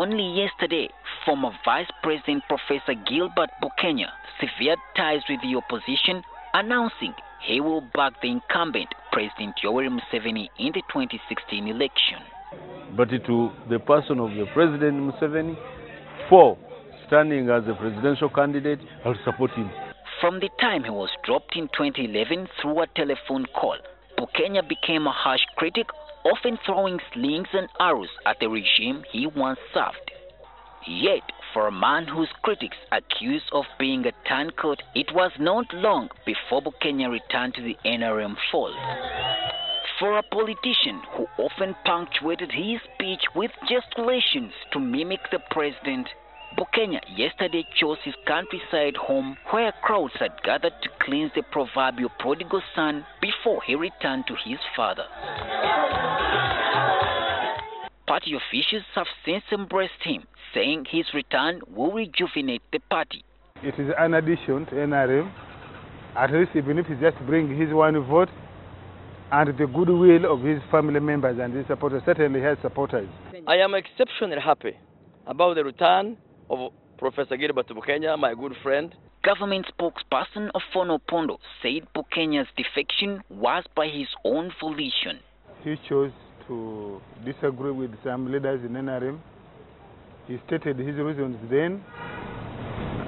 Only yesterday, former Vice President Professor Gilbert Bukenya severed ties with the opposition, announcing he will back the incumbent President Museveni in the 2016 election. But to the person of the President Museveni, for standing as a presidential candidate, I'll support him. From the time he was dropped in 2011 through a telephone call, Bukenya became a harsh critic, often throwing slings and arrows at the regime he once served. Yet, for a man whose critics accused of being a turncoat, it was not long before Bukenya returned to the NRM fold. For a politician who often punctuated his speech with gesticulations to mimic the president, Bukenya yesterday chose his countryside home where crowds had gathered to cleanse the proverbial prodigal son before he returned to his father. Party officials have since embraced him, saying his return will rejuvenate the party. It is an addition to NRM, at least even if he just brings his one vote and the goodwill of his family members and his supporters, certainly has supporters. I am exceptionally happy about the return of Professor Gilbert Bukenya, my good friend. Government spokesperson Ofono Pondo said Bukenya's defection was by his own volition. He chose to disagree with some leaders in NRM. He stated his reasons then,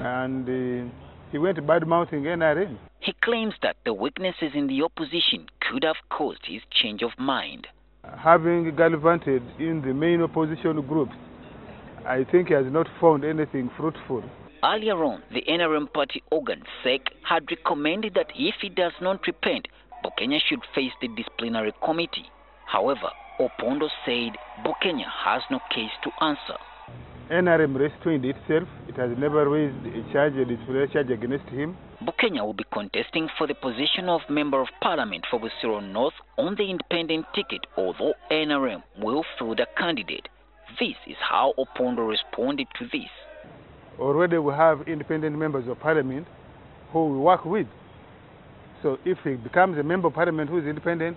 and he went bad-mouthing NRM. He claims that the weaknesses in the opposition could have caused his change of mind. Having gallivanted in the main opposition groups, I think he has not found anything fruitful. Earlier on, the NRM party organ, SEC, had recommended that if he does not repent, Bukenya should face the disciplinary committee. However, Opondo said Bukenya has no case to answer. NRM restrained itself. It has never raised a disciplinary charge against him. Bukenya will be contesting for the position of Member of Parliament for Busiro North on the independent ticket, although NRM will field a candidate. This is how Opondo responded to this. Already we have independent members of Parliament who we work with. So if he becomes a member of Parliament who is independent,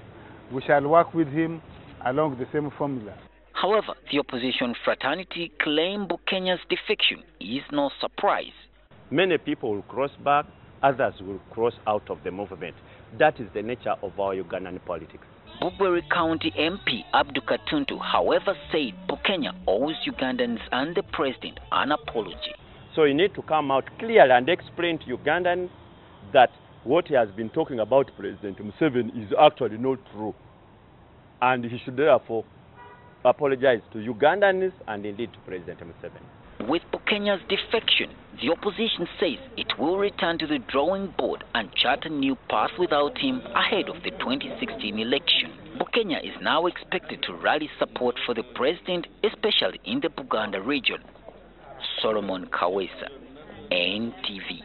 we shall work with him along the same formula. However, the opposition fraternity claim Bukenya's defection is no surprise. Many people will cross back, others will cross out of the movement. That is the nature of our Ugandan politics. Bugweri County MP Abdu Katuntu, however, said Bukenya owes Ugandans and the president an apology. So you need to come out clearly and explain to Ugandans that what he has been talking about President Museveni is actually not true. And he should therefore apologize to Ugandans and indeed to President Museveni. With Bukenya's defection, the opposition says it will return to the drawing board and chart a new path without him ahead of the 2016 election. Bukenya is now expected to rally support for the president, especially in the Buganda region. Solomon Kawesa, NTV.